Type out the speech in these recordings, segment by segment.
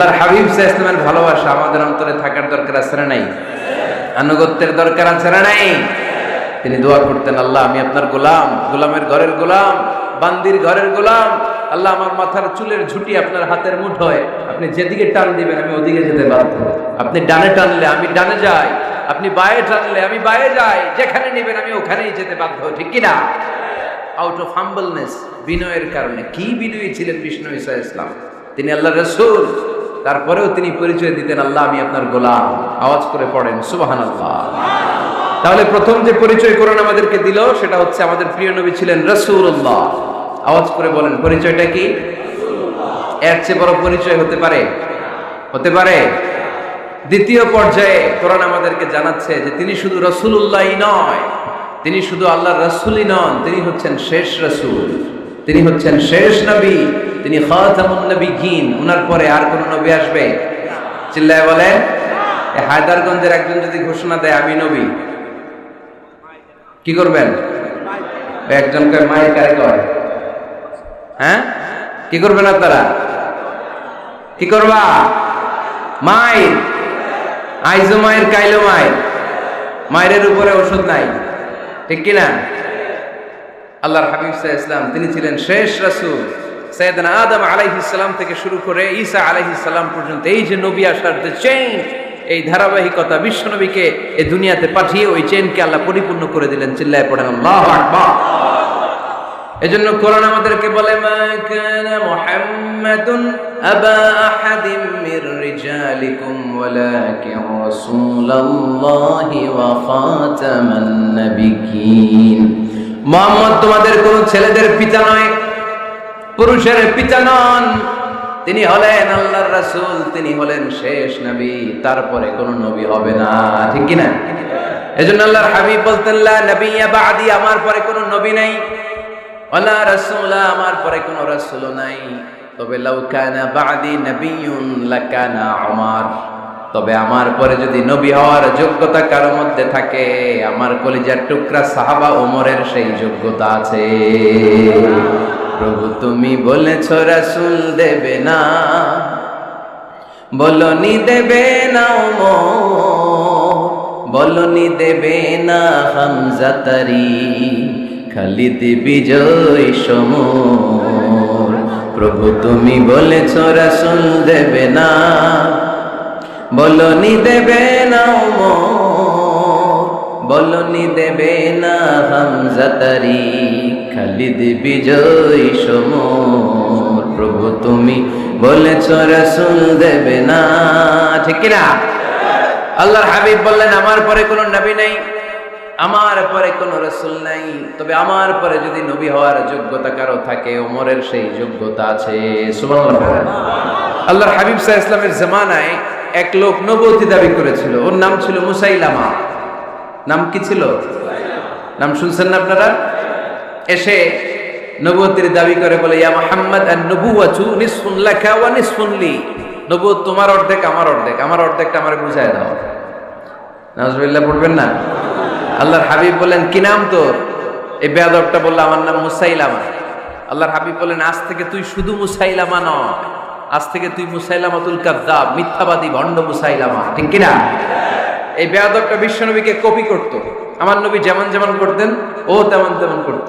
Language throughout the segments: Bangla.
তার হাবিব সাল্লাল্লাহু আলাইহি ওয়াসাল্লামের ভালোবাসা আমাদের অন্তরে থাকার দরকার আছে না নাই? আনুগত্যের দরকার আছে না নাই? তিনি দোয়া করতেন, আল্লাহ আমি আপনার গোলাম, গোলামের ঘরের গোলাম, বান্দির ঘরের গোলাম। আল্লাহ আমার মাথার চুলের ঝুঁটি আপনার হাতের মুঠোয়, আপনি যেদিকে টান দিবেন আমি ওদিকে যেতে বাধ্য। আপনি ডানে টানলে আমি ডানে যাই, আপনি বায়ে টানলে আমি বায়ে যাই, যেখানে নেবেন আমি ওখানেই যেতে বাধ্য। ঠিক কিনা? আউট অফ হাম্বলনেস, বিনয়ের কারণে। কি বিনয়ী ছিলেন বিষ্ণু ঈসা ইসলাম, তিনি আল্লাহর রাসূল, তারপরেও তিনি পরিচয় দিতেন আল্লাহ আমি আপনার গোলাম। আওয়াজ করে পড়েন সুবহানাল্লাহ। তাহলে প্রথম যে পরিচয় কোরআন আমাদেরকে দিল সেটা হচ্ছে আমাদের প্রিয় নবী ছিলেন রাসূলুল্লাহ। আওয়াজ করে বলেন পরিচয়টা কি? এর চেয়ে বড় পরিচয় হতে পারে? হতে পারে? দ্বিতীয় পর্যায়ে কোরআন আমাদেরকে জানাচ্ছে যে তিনি শুধু রাসূলুল্লাহই নয়, তিনি শুধু আল্লাহর রাসূলই নন, তিনি হচ্ছেন শেষ রাসূল, তিনি হচ্ছেন শেষ নবী, তিনি খাতামুন নবিয়্যিন। উনার পরে আর কোন নবী আসবে? চিল্লায় বলেন। এই হায়দারগঞ্জের একজন যদি ঘোষণা দেয় আমি নবী, কি করবেন? একজন কয় মায়ের কারে কয়, হ্যাঁ কি করবেন আপনারা? কি করবা? মায়ের আইজো মায়ের কাইলো মায়ের, মায়ের উপরে ওষুধ নাই। ঠিক কিনা? আল্লাহর হাবিব সাল্লাল্লাহু আলাইহি ওয়াসাল্লাম তিনি ছিলেন শেষ রাসূল। সাইয়েদনা আদম আলাইহিস সালাম থেকে শুরু করে ঈসা আলাইহিস সালাম পর্যন্ত এই যে নবী আসার যে চেইন, এই ধারাবাহিকতা, বিশ্ব নবীকে এই দুনিয়াতে পাঠিয়ে ওই চেইনকে আল্লাহ পরিপূর্ণ করে দিলেন। চিল্লায়ে পড়েন আল্লাহু আকবার। এজন্য কোরআন আমাদেরকে বলে মা কানা মুহাম্মাদুন আবা আহাদিম মির রিজালিকুম ওয়ালাকিন রাসূলুল্লাহি ওয়া খাতামান নাবিয়্যিন। মুহাম্মদ তোমাদের কোন ছেলেদের পিতা নয়, পুরুষের পিতা নন, তিনি হলেন আল্লাহর রাসূল, তিনি হলেন শেষ নবী, তারপরে কোন নবী হবে না। ঠিক কি না? এজন্য আল্লাহর হাবিব বলতেন লা নবিয়্যা বাদি, আমার পরে কোন নবী নাই, ওয়ালা রাসূলা, আমার পরে কোন রাসূল নাই। তবে লাউ কানা বাদি নবিয়্যুন লাকানা উমর, তবে আমার পরে যদি নবী হওয়ার যোগ্যতা কারো মধ্যে থাকে, আমার কলিজার টুকরা সাহাবা ওমরের সেই যোগ্যতা আছে। প্রভু তুমি বলেছ রাসূল দেবে না, বলনি দেবে না ওমর, বলনি দেবে না হামজা তারি, খালিদ বিজয় সমর। প্রভু তুমি বলেছ রাসূল দেবে না, বলনি দেবে না ওমর, বলনি দেবে না হামজা তারি, খালিদ বিজয় সমর। প্রভু তুমি বলেছ রাসূল দেবে না। ঠিক কি না? আল্লাহর হাবিব বললেন আমার পরে কোনো নবী নাই, আমার পরে কোনো রাসূল নাই, তবে আমার পরে যদি নবী হওয়ার যোগ্যতা কারো থাকে, ওমরের সেই যোগ্যতা আছে। সুবহানাল্লাহ। আল্লাহর হাবিব সাল্লাল্লাহু আলাইহি ওয়াসাল্লামের জামানায় এক লোক নবুয়তি দাবি করেছিল, ওর নাম ছিল মুসাইলামা। নাম কি ছিল? নাম শুনছেন না আপনারা? এসে নবুয়তির দাবি করে বলে ইয়া মুহাম্মদ আন-নবুওয়াতু নিসফুন লাকা ওয়া নিসফুন লি, নবুয়ত তোমার অর্ধেক আমার অর্ধেক, আমার অর্ধেকটা আমারে বুঝায় দাও। নাউজুবিল্লাহ পড়বেন না? আল্লাহর হাবিব বলেন কি নাম তোর? এই বেয়াদবটা বলল আমার নাম মুসাইলামা। আল্লাহর হাবিব বলেন আজ থেকে তুই শুধু মুসাইলামা নয়, আজ থেকে তুই মুসাইলামাতুল কাযযাব, মিথ্যাবাদী ভণ্ড মুসাইলামা। ঠিক কি না? এই বেয়াদবটা বিশ্বনবীকে কপি করত। আমার নবী যেমন যেমন করতেন ও তেমন তেমন করত।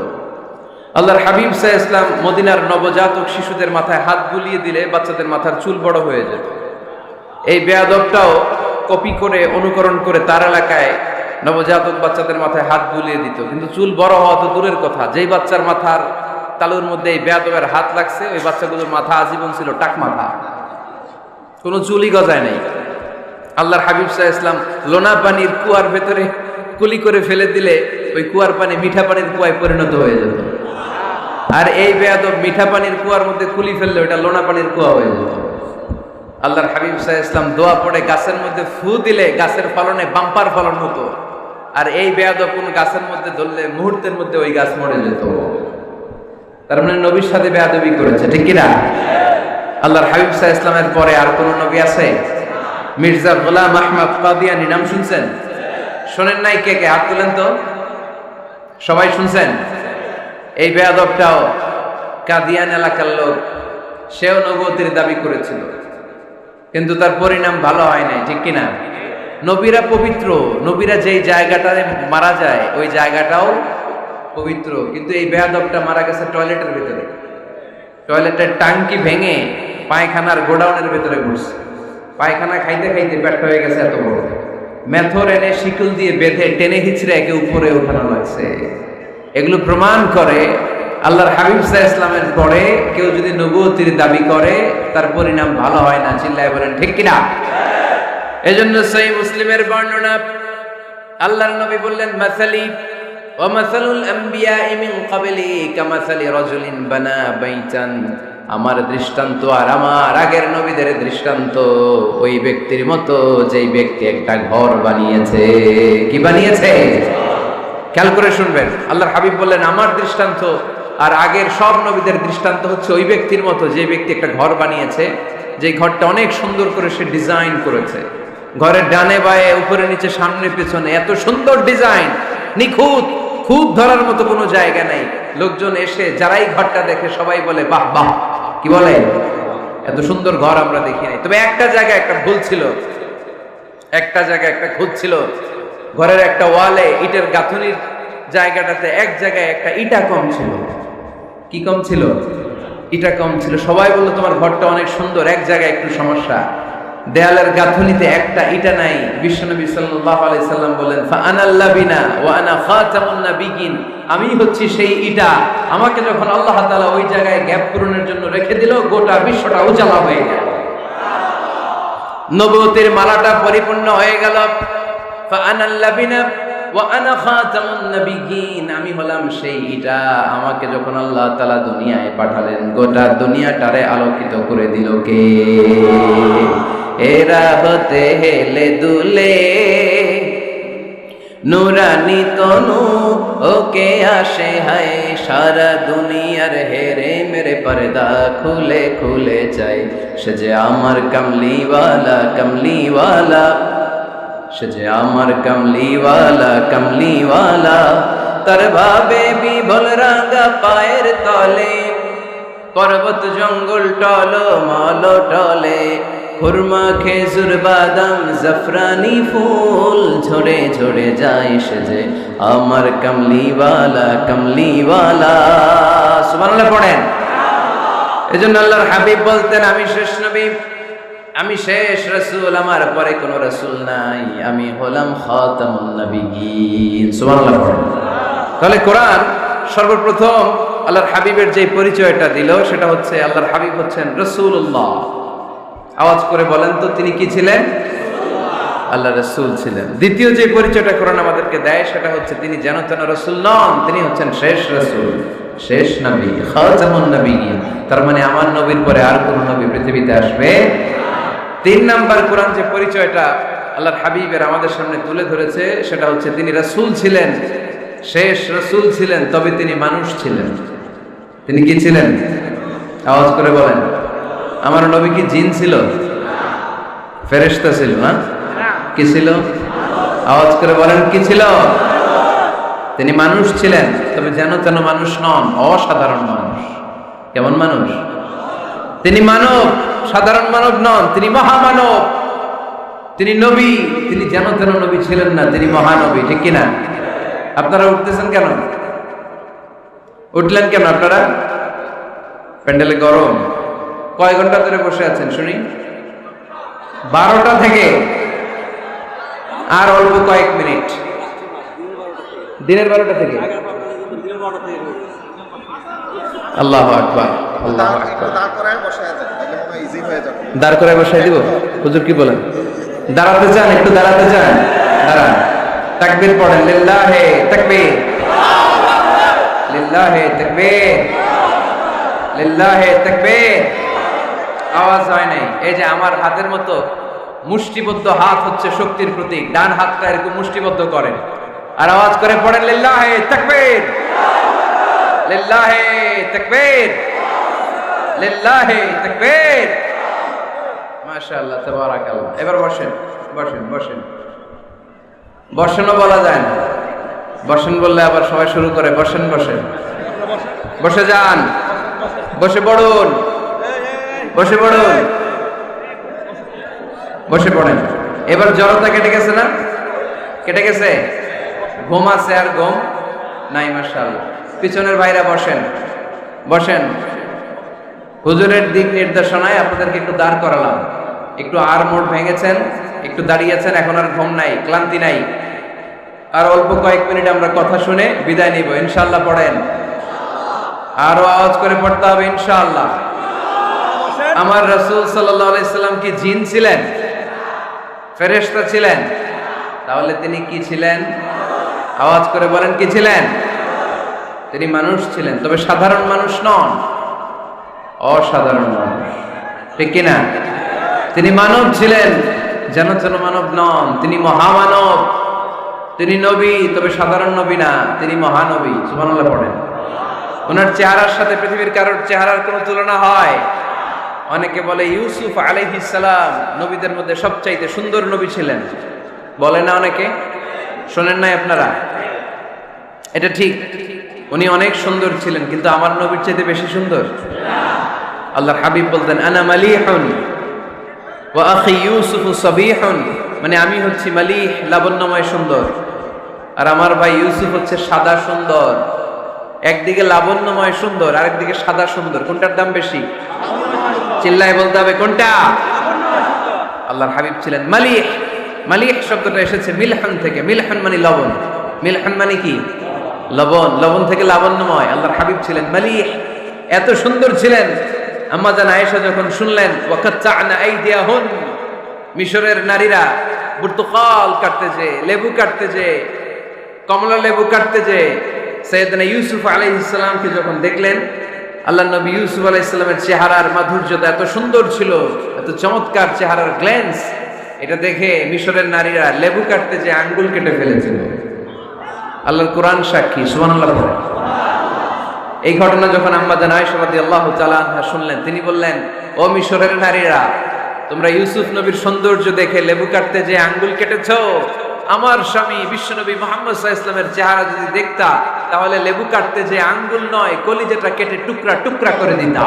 আল্লাহর হাবিব সাল্লাল্লাহু আলাইহি ওয়াসাল্লাম মদিনার নবজাতক শিশুদের মাথায় হাত বুলিয়ে দিলে বাচ্চাদের মাথার চুল বড় হয়ে যেত। এই বেয়াদবটাও কপি করে অনুকরণ করে তার এলাকায় নবজাতক বাচ্চাদের মাথায় হাত বুলিয়ে দিত, কিন্তু চুল বড় হওয়া তো দূরের কথা, যেই বাচ্চার মাথার তালুর মধ্যে এই বেয়াদবের হাত লাগছে ওই বাচ্চাগুলোর মাথা আজীবন ছিল টাক মাথা, কোনো চুলই গজায় নাই। আল্লাহর হাবিব সাল্লাল্লাহু আলাইহি ওয়াসাল্লাম লোনা পানির কুয়ার ভেতরে কুলি করে ফেলে দিলে ওই কুয়ার পানি মিঠা পানির কুয়ায় পরিণত হয়ে যেত। আর এই বেয়াদব মিঠা পানির কুয়ার মধ্যে কুলি ফেললে ওটা লোনা পানির কুয়া হয়ে যেত। আল্লাহর হাবিব সাল্লাল্লাহু আলাইহি ওয়াসাল্লাম দোয়া পড়ে গাছের মধ্যে ফু দিলে গাছের ফলনে বাম্পার ফলন হতো, আর এই বেয়াদব কোন গাছের মধ্যে ধরলে মুহূর্তের মধ্যে ওই গাছ মরে যেত। তার মানে নবীর সাথে বেয়াদবি করেছে। ঠিক কি না? আল্লাহর হাবিব সাল্লাল্লাহু আলাইহি ওয়াসাল্লামের পরে আর কোন নবী আছে? মির্জা গোলাম আহমদ কাদিয়ানী নাম শুনছেন? শোনেন নাই? কে কে হাত তুলেন তো। সবাই শুনছেন? এই বেয়াদবটাও কাদিয়ান এলাকার লোক, সেও নবুয়তির দাবি করেছিল। কিন্তু তার পরিণাম ভালো হয় নাই, ঠিক কিনা? নবীরা পবিত্র, নবীরা যেই জায়গাটায় মারা যায় ওই জায়গাটাও পবিত্র, কিন্তু এই বেয়াদবটা মারা গেছে টয়লেটের ভিতরে। টয়লেটের টাঙ্কি ভেঙে পায়খানার গোডাউনের ভিতরে ঘুরছে। পায়খানা খাইতে খাইতে পেট হয়ে গেছে এত বড়, মেথর এনে শিকল দিয়ে বেঁধে টেনে হিচড়ে একে উপরে উঠানো লাগছে। এগুলো প্রমাণ করে আল্লাহর হাবিব সাল্লাল্লাহু আলাইহি ইসলামের পরে কেউ যদি নবুয়তির দাবি করে তার পরিণাম ভালো হয় না। চিল্লায় বলেন ঠিক কিনা? এজন্য সহিহ মুসলিমের বর্ণনা, আল্লাহর নবী বললেন, মাসালি ওয়া মাসালুল আমবিয়াই মিন ক্বাবলি কামাসালি রাজুলিন বানা বাইতান। আমার দৃষ্টান্ত আর আমার আগের নবীদের দৃষ্টান্ত ওই ব্যক্তির মতো যেই ব্যক্তি একটা ঘর বানিয়েছে। কি বানিয়েছে? খেয়াল করে শুনবেন, আল্লাহর হাবিব বললেন আমার দৃষ্টান্ত আর আগের সব নবীদের দৃষ্টান্ত হচ্ছে ওই ব্যক্তির মতো যে ব্যক্তি একটা ঘর বানিয়েছে, যে ঘরটা অনেক সুন্দর করে সে ডিজাইন করেছে। ঘরের ডানে বায়ে উপরে নিচে সামনে পেছনে এত সুন্দর ডিজাইন, নিখুঁত, খুঁত ধরার মতো কোনো জায়গা নাই। লোকজন এসে যারাই ঘরটা দেখে সবাই বলে বাহ বাহ। কি বলে? এত সুন্দর ঘর আমরা দেখি নাই। তবে একটা জায়গায় একটা ভুল ছিল, একটা জায়গায় একটা খুঁত ছিল। ঘরের একটা ওয়ালে ইটের গাঁথনির জায়গাটাতে এক জায়গায় একটা ইটা কম ছিল। কি কম ছিল? ইটা কম ছিল। সবাই বললো তোমার ঘরটা অনেক সুন্দর, এক জায়গায় একটু সমস্যা, দেয়ালের গাঁথনিতে একটা ইটা নাই। বিশ্বনবী সাল্লাল্লাহু আলাইহি সাল্লাম বলেন, ফাআনাল লাবিনা ওয়া আনা খাতামুন নাবিয়িন। আমি হচ্ছি সেই ইটা, আমাকে যখন আল্লাহ তাআলা ওই জায়গায় গ্যাপ পূরণের জন্য রেখে দিল, গোটা বিশ্বটা উজালা হয়ে গেল, নবুয়তের মালাটা পরিপূর্ণ হয়ে গেল। ফাআনাল লাবিনা ওয়া আনা খাতামুন নাবিয়িন। আমি হলাম সেই ইটা, আমাকে যখন আল্লাহ তাআলা দুনিয়ায় পাঠালেন গোটা দুনিয়াটারে আলোকিত করে দিল কে? এরা হতে হেলে দুলে নুরানি তনু ওকে আসে হায়, সারা দুনিয়ার হেরে মেরে পর্দা খুলে খুলে চাই। সে যে আমার কমলিওয়ালা কমলিওয়ালা, সে যে আমার কমলিওয়ালা কমলিওয়ালা। তার ভাবে বিভোল রাঙা পায়ের তলে, পর্বত জঙ্গল টল মল টলে, খুরমা খেজুর বাদাম জাফরানি ফুল ঝরে ঝরে যায়। সে যে আমার কমলিওয়ালা কমলিওয়ালা। সুবহানাল্লাহ পড়েন। এজন্য আল্লাহর হাবিব বলতেন, আমি শেষ নবী, আমি শেষ রাসূল, আমার পরে কোনো রাসূল নাই, আমি হলাম খাতামুন নাবিয়িন। সুবহানাল্লাহ পড়েন। তাহলে কোরআন সর্বপ্রথম আল্লাহর হাবিবের যে পরিচয়টা দিল সেটা হচ্ছে আল্লাহর হাবিব হচ্ছেন রাসূলুল্লাহ। আওয়াজ করে বলেন তো তিনি কি ছিলেন? আল্লাহ রাসূল ছিলেন। দ্বিতীয় যে পরিচয়টা কোরআন আমাদেরকে দেয় সেটা হচ্ছে তিনি যেন তেন রাসূল নন, তিনি হচ্ছেন শেষ রাসূল, শেষ নবী, খাতামুন নাবিয়িন। তার মানে আমার নবীর পরে আর কোন নবী পৃথিবীতে আসবে। তিন নাম্বার কোরআন যে পরিচয়টা আল্লাহর হাবিবের আমাদের সামনে তুলে ধরেছে সেটা হচ্ছে তিনি রাসূল ছিলেন, শেষ রাসূল ছিলেন, তবে তিনি মানুষ ছিলেন। তিনি কি ছিলেন? আওয়াজ করে বলেন। আমার নবী কি জিন ছিল? ফেরেশতা ছিল না? কি ছিল? আওয়াজ করে বলেন কি ছিল? তিনি মানুষ ছিলেন, তবে যেন তেন মানুষ নন, অসাধারণ মানুষ। কেমন মানুষ? তিনি মানব, সাধারণ মানব নন, তিনি মহামানব, তিনি নবী। তিনি যেন তেন নবী ছিলেন না, তিনি মহানবী। ঠিক কিনা? আপনারা উঠতেছেন কেন? উঠলেন কেন আপনারা? প্যান্ডেলে গরম। কয় ঘন্টা ধরে বসে আছেন শুনি? 12টা থেকে আর অল্প কয়েক মিনিট। দিনের 12টা থেকে। আল্লাহু আকবার, আল্লাহু আকবার। দাঁড় করে বসায় দিব? হুজুর কি বলেন? দাঁড়াতে চান? একটু দাঁড়াতে চান? দাঁড়ান। তাকবীর পড়েন। লিল্লাহে তাকবীর, লিল্লাহে তাকবীর, লিল্লাহে তাকবীর। আওয়াজ হয় নাই। এই যে আমার হাতের মতো মুষ্টিবদ্ধ হাত হচ্ছে শক্তির প্রতীক। ডান হাতটা এরকম মুষ্টিবদ্ধ করেন আর আওয়াজ করে পড়েন লিল্লাহে তাকবীর, লিল্লাহে তাকবীর, লিল্লাহে তাকবীর। মাশাআল্লাহ, তাবারাকাল্লাহ। এবার বসেন, বসেন, বসেন। বসেনও বলা যায় না, বসেন বললে আবার সবাই শুরু করে বসেন বসেন। বসে যান, বসে পড়ুন, বসে পড়ুন। বসে পড়েন। এবার জড়তা কেটে গেছে না? কেটে গেছে? ঘুম আছে আর ঘুম নাই? মাশাআল্লাহ। পিছনের ভাইরা বসেন, বসেন। হুজুরের দিক নির্দেশনায় আপনাদেরকে একটু দাঁড় করালাম, একটু আর মোড় ভেঙেছেন, একটু দাঁড়িয়েছেন, এখন আর ঘুম নাই, ক্লান্তি নাই। আর অল্প কয়েক মিনিট আমরা কথা শুনে বিদায় নিব ইনশাআল্লাহ। পড়েন, আরো আওয়াজ করে পড়তে হবে ইনশাআল্লাহ। আমার রাসূল সাল্লাল্লাহু আলাইহি সাল্লাম কি জিন ছিলেন? ফেরেশতা ছিলেন? তাহলে তিনি কি ছিলেন? আওয়াজ করে বলেন, কি ছিলেন? তিনি মানুষ ছিলেন, তবে সাধারণ মানুষ নন, অসাধারণ মানুষ, ঠিক কিনা? তিনি মানব ছিলেন, যেন তেন মানব নন, তিনি মহামানব। তিনি নবী, তবে সাধারণ নবী না, তিনি মহানবী। সুবহানাল্লাহ পড়েন। ওনার চেহারার সাথে পৃথিবীর কারোর চেহারার কোনো তুলনা হয়? অনেকে বলে ইউসুফ আলাইহিস সালাম নবীদের মধ্যে সবচাইতে সুন্দর নবী ছিলেন, বলে না অনেকে? শোনেন নাই আপনারা? এটা ঠিক, উনি অনেক সুন্দর ছিলেন, কিন্তু আমার নবীর চাইতে বেশি সুন্দর? আল্লাহর হাবিব বলতেন, আনা মালিহুন ওয়া আখি ইউসুফ সাবিহুন, মানে আমি হচ্ছি মালিহ, লাবণ্যময় সুন্দর, আর আমার ভাই ইউসুফ হচ্ছে সাদা সুন্দর। একদিকে লাবণ্যময় সুন্দর, আরেকদিকে সাদা সুন্দর, কোনটার দাম বেশি? চিল্লায় বলতে হবে কোনটা? আল্লাহর হাবিব ছিলেন মালিহ। মালিহ শব্দটা এসেছে মিলহান থেকে। মিলহান মানে লবণ, মিলহান মানে কি? লবণ। লবণ থেকে লাবণ্যময়। আল্লাহর হাবিব ছিলেন মালিহ, এত সুন্দর ছিলেন। আম্মা জান আয়েশা যখন শুনলেন ওয়াকাত্তা'না আইদিয়াহুন, মিশরের নারীরা বুর্তুকাল কাটতে যে, লেবু কাটতে যে, কমলা লেবু কাটতে যে, সাইয়েদনা ইউসুফ আলাইহিস সালামকে যখন দেখলেন, আল্লাহ নবী ইউসুফ আলাইহিস সালামের চেহারার মাধুর্যতা এত সুন্দর ছিল, এত চমৎকার চেহারার গ্ল্যান্স, এটা দেখে মিশরের নারীরা লেবু কাটতে যে আঙ্গুল কেটে ফেলেছিল। আল্লাহর কোরআন সাক্ষী, সুবহানাল্লাহ। এই ঘটনা যখন আম্মা জান আয়েশা রাদিয়াল্লাহু তাআলা আনহা শুনলেন, তিনি বললেন, ও মিশরের নারীরা, তোমরা ইউসুফ নবীর সৌন্দর্য দেখে লেবু কাটতে যে আঙ্গুল কেটেছো, আমার স্বামী বিশ্বনবী মুহাম্মদ সাল্লাল্লাহু আলাইহি ওয়াসাল্লামের চেহারা যদি দেখতা, তাহলে লেবু কাটতে যে আঙ্গুল নয়, কলিজাটা কেটে টুকরা টুকরা করে দিতা।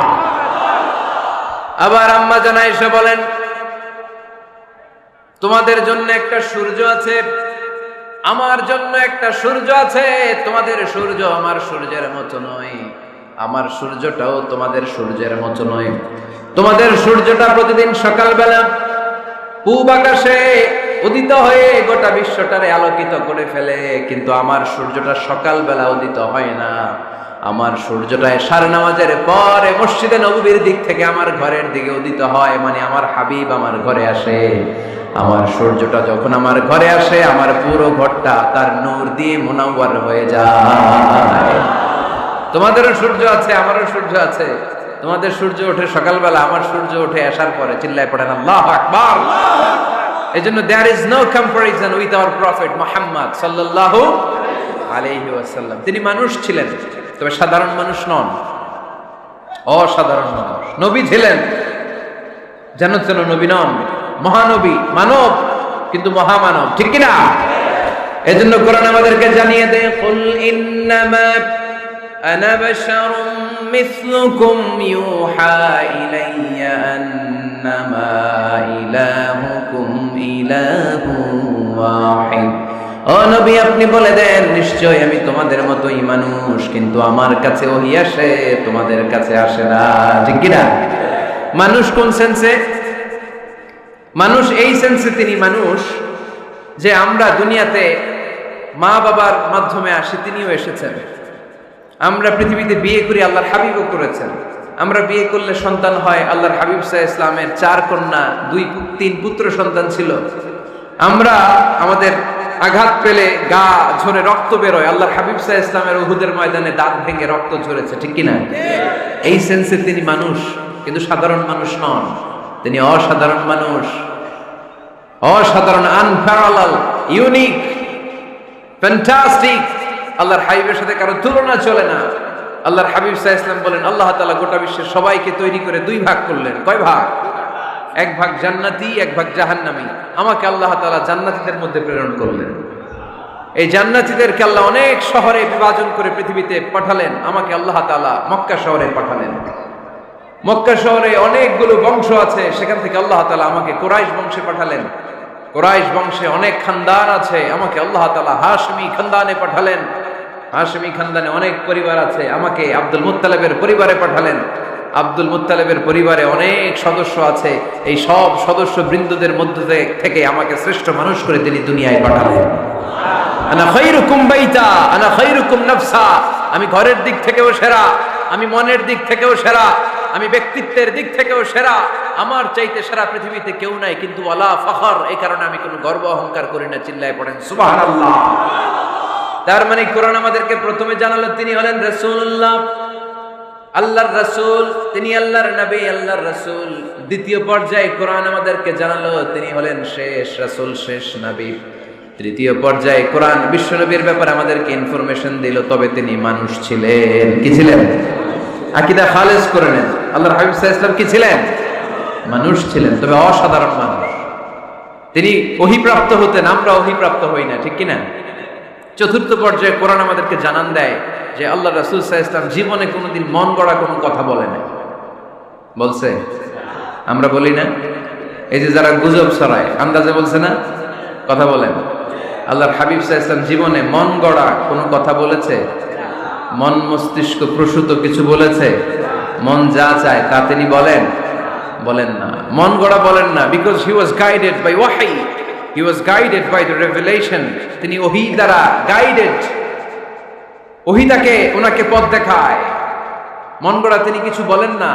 আবার আম্মা জান আয়েশা বলেন, তোমাদের জন্য একটা সূর্য আছে, আমার জন্য একটা সূর্য আছে, তোমাদের সূর্য আমার সূর্যের মতো নয়, আমার সূর্যটাও তোমাদের সূর্যের মতো নয়। তোমাদের সূর্যটা প্রতিদিন সকালবেলা পূব আকাশে উদিত হয়ে গোটা বিশ্বটারে আলোকিত করে ফেলে, কিন্তু আমার সূর্যটা সকালবেলা উদিত হয় না। আমার সূর্যটা এশার নামাজের পরে মসজিদে নববীর দিক থেকে আমার ঘরের দিকে উদিত হয়, মানে আমার হাবিব আমার ঘরে আসে। আমার সূর্যটা যখন আমার ঘরে আসে, আমার পুরো ঘরটা তার নূর দিয়ে মুনাওয়ার হয়ে যায়। তোমাদেরও সূর্য আছে, আমারও সূর্য আছে। তোমাদের সূর্য ওঠে সকালবেলা, আমার সূর্য ওঠে আসার পরে। চিল্লায় পড়েন আল্লাহু আকবার। এজন্য there is no comparison with our prophet Muhammad sallallahu alayhi wasallam। তিনি মানুষ ছিলেন, তবে সাধারণ মানুষ নন, অসাধারণ মানুষ। নবী ছিলেন, জানো যেন নবী নন, মহানবী, মানব, কিন্তু মহামানব, ঠিক কিনা? এজন্য কোরআন আমাদেরকে জানিয়ে দেয়, কুল ইন্নামা আনা বাশারুম মিসলুকুম ইউহা ইলাইয়া আন্নামা ইলাহুকুম ইলাহুন ওয়াহিদ। ও নবী, আপনি বলে দেন, নিশ্চয় আমি তোমাদের মতোই মানুষ, কিন্তু আমার কাছে ওহী আসে, তোমাদের কাছে আসে না, ঠিক কিনা? মানুষ কোন সেন্সে? মানুষ এই সেন্সে তিনি মানুষ যে আমরা দুনিয়াতে মা বাবার মাধ্যমে আসি, তিনিও এসেছেন। আমরা পৃথিবীতে বিয়ে করি, আল্লাহর হাবিবও করেছেন। আমরা বিয়ে করলে সন্তান হয়, আল্লাহর হাবিব সাল্লাল্লাহু আলাইহি ওয়াসাল্লামের 4 কন্যা, 2-3 পুত্র সন্তান ছিল। আমরা আমাদের আঘাত পেলে গা ঝরে রক্ত বেরোয়, আল্লাহর হাবিব সাল্লাল্লাহু আলাইহি ওয়াসাল্লামের উহুদের ময়দানে দাঁত ভেঙে রক্ত ঝরেছে, ঠিক কিনা? এই সেন্সে তিনি মানুষ, কিন্তু সাধারণ মানুষ নন, তিনি অসাধারণ মানুষ, অসাধারণ, আনপ্যারালাল, ইউনিক, ফ্যান্টাস্টিক। আল্লাহর হাবিবের সাথে কারো তুলনা চলে না। আল্লাহর হাবিব সাল্লাল্লাহু আলাইহি ওয়াসাল্লাম বলেন, আল্লাহ তাআলা গোটা বিশ্বের সবাইকে তৈরি করে 2 ভাগ করলেন। কয় ভাগ? 1 ভাগ জান্নাতি, 1 ভাগ জাহান্নামী। আমাকে আল্লাহ তাআলা জান্নাতীদের মধ্যে প্রেরণ করলেন। এই জান্নাতীদেরকে আল্লাহ অনেক শহরে বিভাজন করে পৃথিবীতে পাঠালেন, আমাকে আল্লাহ তাআলা মক্কা শহরে পাঠালেন। মক্কা শহরে অনেকগুলো বংশ আছে, সেখান থেকে আল্লাহ তাআলা আমাকে কুরাইশ বংশে পাঠালেন। কুরাইশ বংশে অনেক খানদান আছে, আমাকে আল্লাহ তাআলা হাশমি খানদানে পাঠালেন। হাশমি খানদানে অনেক পরিবার আছে, আমাকে আব্দুল মুত্তালিবের পরিবারে পাঠালেন। আব্দুল মুত্তালিবের পরিবারে অনেক সদস্য আছে, এই সব সদস্য বৃন্দদের মধ্যে থেকে আমাকে শ্রেষ্ঠ মানুষ করে তিনি দুনিয়ায় পাঠালেন। আনা খায়রুকুম বাইতা আনা খায়রুকুম নাফসা, আমি ঘরের দিক থেকেও সেরা, আমি মনের দিক থেকেও সেরা, আমি ব্যক্তিত্বের দিক থেকেও সেরা, আমার চাইতে সেরা পৃথিবীতে কেউ নাই। কিন্তু ওয়ালা ফখর, এই কারণে আমি কোনো গর্ব অহংকার করি না। চিল্লায় পড়েন সুবহানাল্লাহ। তার মানে কোরআন আমাদেরকে প্রথমে জানালো তিনি হলেন রাসূলুল্লাহ, আল্লাহর রাসূল, তিনি আল্লাহর নবী, আল্লাহর রাসূল। দ্বিতীয় পর্যায়ে কোরআন আমাদেরকে জানালো তিনি হলেন শেষ রাসূল, শেষ নবী। তৃতীয় পর্যায়ে কোরআন বিশ্ব নবীর ব্যাপারে আমাদেরকে ইনফরমেশন দিল, তবে তিনি মানুষ ছিলেন। কি ছিলেন? আকীদা খালেস করে নেন, আল্লাহর হাবিব সাল্লাল্লাহু আলাইহি ওয়াসাল্লাম কি ছিলেন? মানুষ ছিলেন, তবে অসাধারণ মানুষ। তিনি ওহীপ্রাপ্ত হতেন, আমরা ওহীপ্রাপ্ত হই না, ঠিক কিনা? চতুর্থ পর্যায়ে কোরআন আমাদেরকে জানান দেয় যে আল্লাহ রাসূল সাল্লাল্লাহু আলাইহি ওয়াসাল্লাম জীবনে কোনোদিন মন গড়া কোনো কথা বলে নাই। বলছে? আমরা বলি না? এই যে যারা গুজব ছড়ায়, আন্দাজে বলছে না, কথা বলেন। আল্লাহর হাবিব সাল্লাল্লাহু আলাইহি ওয়াসাল্লাম জীবনে মন গড়া কোনো কথা বলেছে? মন মস্তিষ্ক প্রসূত কিছু বলেছে? মন যা চায় তা তিনি বলেন? বলেন না। মন গড়া বলেন না, because he was guided by ওয়াহি, he was guided by the revelation. তিনি ওহী দ্বারা গাইডেড, ওহী তাকে ওনাকে পথ দেখায়। মন গড়া তিনি কিছু বলেন না,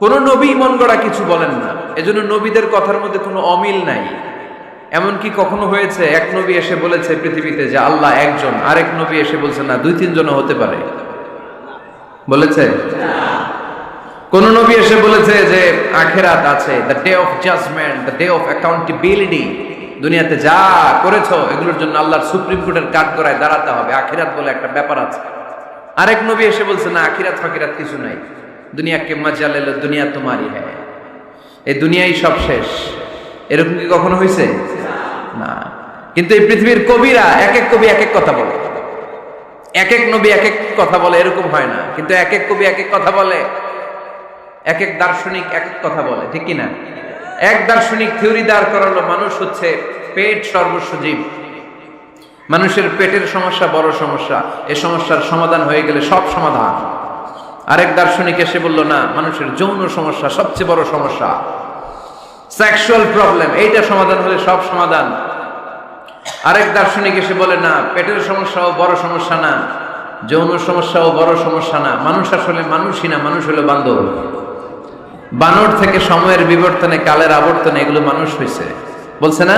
কোন নবী মন গড়া কিছু বলেন না। এজন্য নবীদের কথার মধ্যে কোনো অমিল নাই। এমনকি কখনো হয়েছে এক নবী এসে বলেছে পৃথিবীতে যে আল্লাহ একজন, আরেক নবী এসে বলছে না, দুই তিনজনও হতে পারে? বলেছে? কোন নবী এসে বলেছে যে আখিরাত আছে, the day of judgement, the day of accountability, দুনিয়াতে যা করেছো এগুলোর জন্য আল্লাহর সুপ্রিম কোর্টের কাঠগড়ায় দাঁড়াতে হবে, আখিরাত বলে একটা ব্যাপার আছে। আরেক নবী এসে বলছে না, আখিরাত ফাকিরাত কিছু নাই, দুনিয়া কে মজা লেলো, দুনিয়া তোমারই হ্যায়, এই দুনিয়াই সব শেষ। এরকম কি কখনো হয়েছে? না। কিন্তু এই পৃথিবীর কবিরা, এক এক কবি এক এক কথা বলে, এক এক নবী এক এক কথা বলে, এরকম হয় না। কিন্তু এক এক কবি এক এক কথা বলে, এক এক দার্শনিক এক এক কথা বলে, ঠিক কিনা? এক দার্শনিক থিওরি দাঁড় করালো মানুষ হচ্ছে পেট সর্বস্ব জীব, মানুষের পেটের সমস্যা বড় সমস্যা, এই সমস্যার সমাধান হয়ে গেলে সব সমাধান। আরেক দার্শনিক এসে বলল না, মানুষের যৌন সমস্যা সবচেয়ে বড় সমস্যা, সেক্সুয়াল প্রবলেম, এইটা সমাধান হলে সব সমাধান। আরেক দার্শনিক এসে বলে না, পেটের সমস্যাও বড় সমস্যা না, যৌন সমস্যাও বড় সমস্যা না, মানুষ আসলে মানুষই না, মানুষ হলো বান্দর। বানর থেকে সময়ের বিবর্তনে, কালের আবর্তনে এগুলো মানুষ হয়েছে, বলছে না?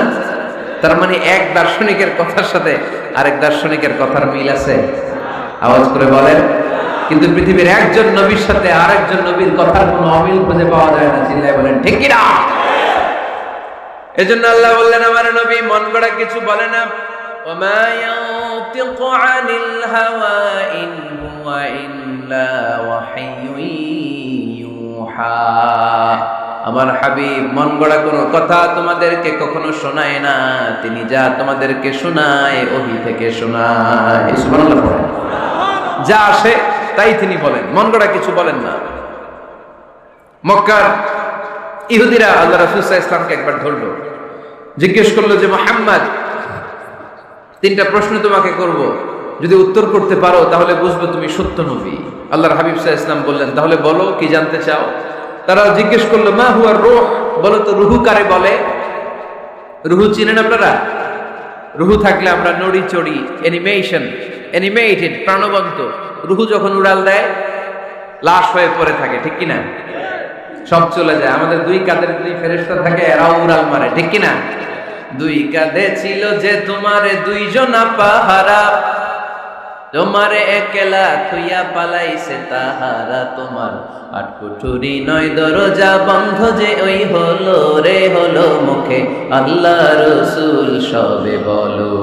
তার মানে এক দার্শনিকের কথার সাথে আরেক দার্শনিকের কথার মিল আছে? আওয়াজ করে বলেন। কিন্তু পৃথিবীর একজন নবীর সাথে আরেকজন নবীর কথার কোনো অমিল খুঁজে পাওয়া যায় না। চিল্লায় বলেন ঠিক কি না? এজন্য আল্লাহ বললেন আমার নবী মন গড়া কিছু বলে না। ওমা ইয়ানতিকু আনিল হাওয়া ইন হুয়া ইল্লা ওয়াহয়ুন ইউহা। আমার হাবিব মন গড়া কোনো কথা তোমাদেরকে কখনো শোনায় না, তিনি যা তোমাদেরকে শোনায় ওহী থেকে শোনায়। সুবহানাল্লাহ। যা আসে তাই তিনি বলেন, মন গড়া কিছু বলেন না। মক্কার ইহুদিরা আল্লাহ রাসূল সাল্লাল্লাহু আলাইহি ওয়াসাল্লামকে একবার ধরলো, জিজ্ঞেস করলো যে মুহাম্মদ, তিনটা প্রশ্ন তোমাকে করব, যদি উত্তর করতে পারো তাহলে বুঝবো তুমি সত্য নবী। আল্লাহর হাবিব সাল্লাল্লাহু আলাইহি ওয়াসাল্লাম বললেন, তাহলে বলো কি জানতে চাও? তারা জিজ্ঞেস করলো মা হুয়া রূহ, বলো তো রুহু কারে বলে? রুহু চিনেন আপনারা? রুহু থাকলে আমরা নড়ি চড়ি, অ্যানিমেটেড, প্রাণবন্ত। রুহু যখন উড়াল দেয় লাশ হয়ে পড়ে থাকে, ঠিক কিনা? সব চলে যায়। আমাদের দুই কাঁধের দুই ফেরেশতা থাকে, এরাও উড়াল মারে, ঠিক কিনা? দুই কাঁধে ছিল যে তোমারে দুইজনা পাহারা, তোমারে একলা থুইয়া পালাইছে তাহারা, তোমার আট কুঠুরি নয় দরজা বন্ধ যে ওই হলো রে হলো মুখে আল্লাহ রসুল সবে বলো,